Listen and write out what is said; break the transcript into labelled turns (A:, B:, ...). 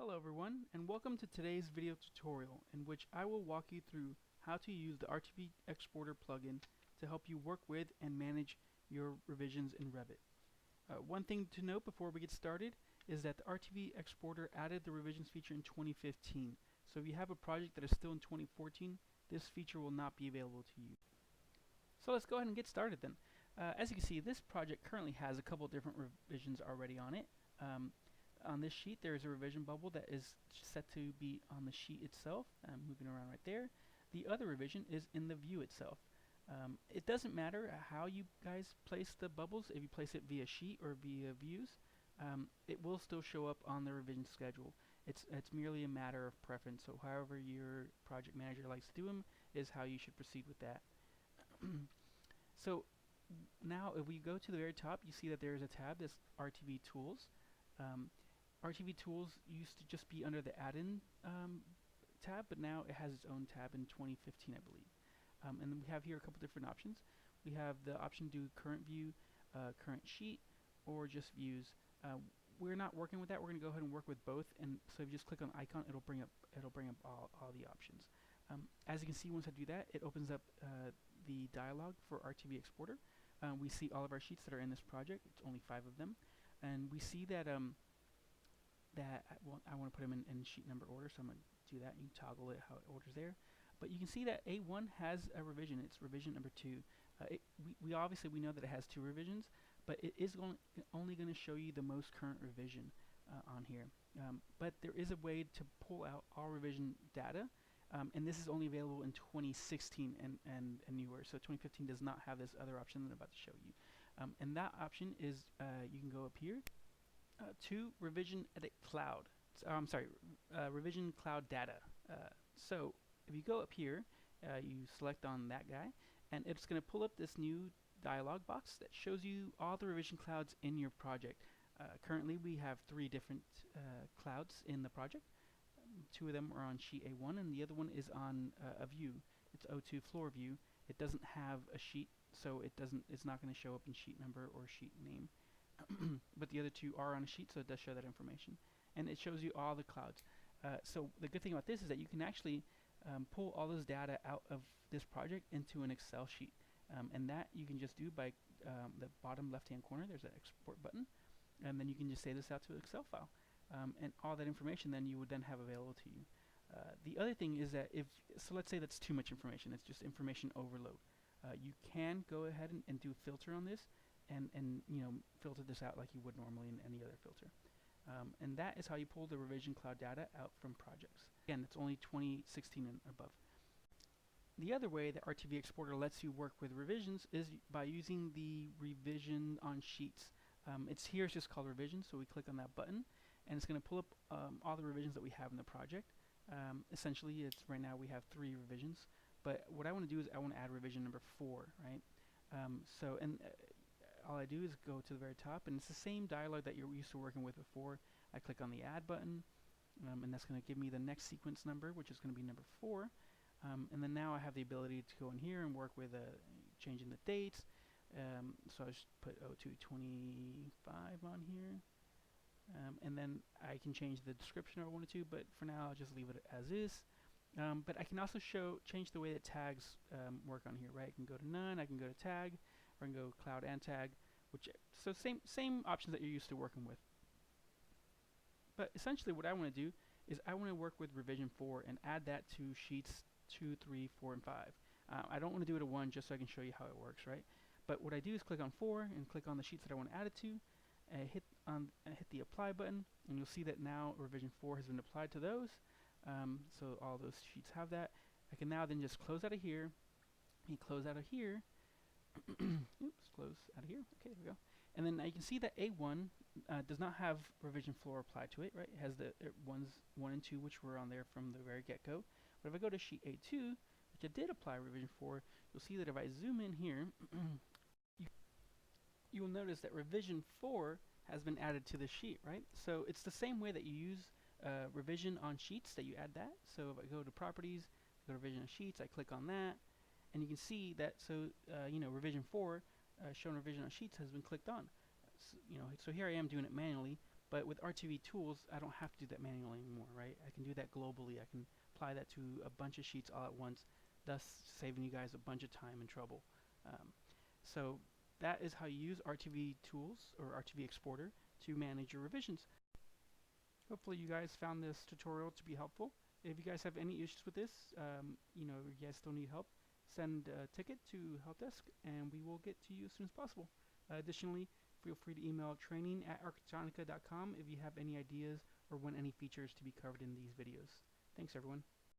A: Hello everyone, and welcome to today's video tutorial in which I will walk you through how to use the RTV Xporter plugin to help you work with and manage your revisions in Revit. One thing to note before we get started is that the RTV Xporter added the revisions feature in 2015. So if you have a project that is still in 2014, this feature will not be available to you. So let's go ahead and get started then. As you can see, this project currently has a couple different revisions already on it. On this sheet there is a revision bubble that is set to be on the sheet itself. I'm moving around right there. The other revision is in the view itself. It doesn't matter how you guys place the bubbles, if you place it via sheet or via views, it will still show up on the revision schedule. It's merely a matter of preference, so however your project manager likes to do them is how you should proceed with that. So now if we go to the very top, you see that there is a tab that's RTV Tools. RTV Tools used to just be under the Add-in tab, but now it has its own tab in 2015, I believe. And then we have here a couple different options. We have the option to do current view, current sheet, or just views. We're not working with that. We're going to go ahead and work with both. And so if you just click on the icon, it'll bring up all the options. As you can see, once I do that, it opens up the dialog for RTV Xporter. We see all of our sheets that are in this project. It's only 5 of them, and we see that I want to put them in sheet number order, so I'm going to do that. You toggle it how it orders there, but you can see that A1 has a revision. It's revision number 2. We obviously know that it has 2 revisions, but it is only going to show you the most current revision on here. But there is a way to pull out all revision data, and this is only available in 2016 and newer. So 2015 does not have this other option that I'm about to show you. And that option is you can go up here to Revision Edit Cloud. Revision Cloud Data. So if you go up here, you select on that guy, and it's going to pull up this new dialog box that shows you all the revision clouds in your project. Currently we have 3 different clouds in the project. 2 of them are on sheet A1 and the other one is on a view. It's O2 floor view. It doesn't have a sheet, so it's not going to show up in sheet number or sheet name. But the other 2 are on a sheet, so it does show that information, and it shows you all the clouds. So the good thing about this is that you can actually pull all this data out of this project into an Excel sheet, and that you can just do by the bottom left hand corner. There's an export button, and then you can just save this out to an Excel file, and all that information then you would then have available to you. The other thing is that so let's say that's too much information, it's just information overload. You can go ahead and do a filter on this, and filter this out like you would normally in any other filter. And that is how you pull the revision cloud data out from projects. Again, it's only 2016 and above. The other way that RTV Xporter lets you work with revisions is by using the revision on sheets. It's just called revision, so we click on that button, and it's going to pull up all the revisions that we have in the project. Essentially, right now we have 3 revisions, but what I want to do is I want to add revision number 4, right? All I do is go to the very top, and it's the same dialog that you're used to working with before. I click on the add button, and that's going to give me the next sequence number, which is going to be number 4. And then now I have the ability to go in here and work with changing the dates. So I just put 0225 on here. And then I can change the description if I wanted to, but for now I'll just leave it as is. But I can also change the way that tags work on here, right? I can go to none, I can go to tag, or I can go cloud and tag, so same options that you're used to working with. But essentially what I want to do is I want to work with revision 4 and add that to sheets 2, 3, 4, and 5. I don't want to do it at 1 just so I can show you how it works, right? But what I do is click on 4 and click on the sheets that I want to add it to. Hit the apply button, and you'll see that now revision 4 has been applied to those. So all those sheets have that. I can now then just close out of here, and close out of here. Oops, close out of here. Okay, there we go. And then you can see that A1 does not have revision 4 applied to it, right? It has the 1 and 2, which were on there from the very get-go. But if I go to sheet A2, which I did apply revision 4, you'll see that if I zoom in here, you will notice that revision 4 has been added to the sheet, right? So it's the same way that you use revision on sheets, that you add that. So if I go to properties, go to revision on sheets, I click on that, and you can see that revision 4 shown revision on sheets has been clicked on. So here I am doing it manually, But with RTV tools, I don't have to do that manually anymore, right? I can do that globally. I can apply that to a bunch of sheets all at once, thus saving you guys a bunch of time and trouble. So that is how you use RTV tools or RTV Xporter to manage your revisions. Hopefully you guys found this tutorial to be helpful. If you guys have any issues with this, you guys still need help, send a ticket to help desk and we will get to you as soon as possible. Additionally, feel free to email training@arquitectonica.com if you have any ideas or want any features to be covered in these videos. Thanks everyone.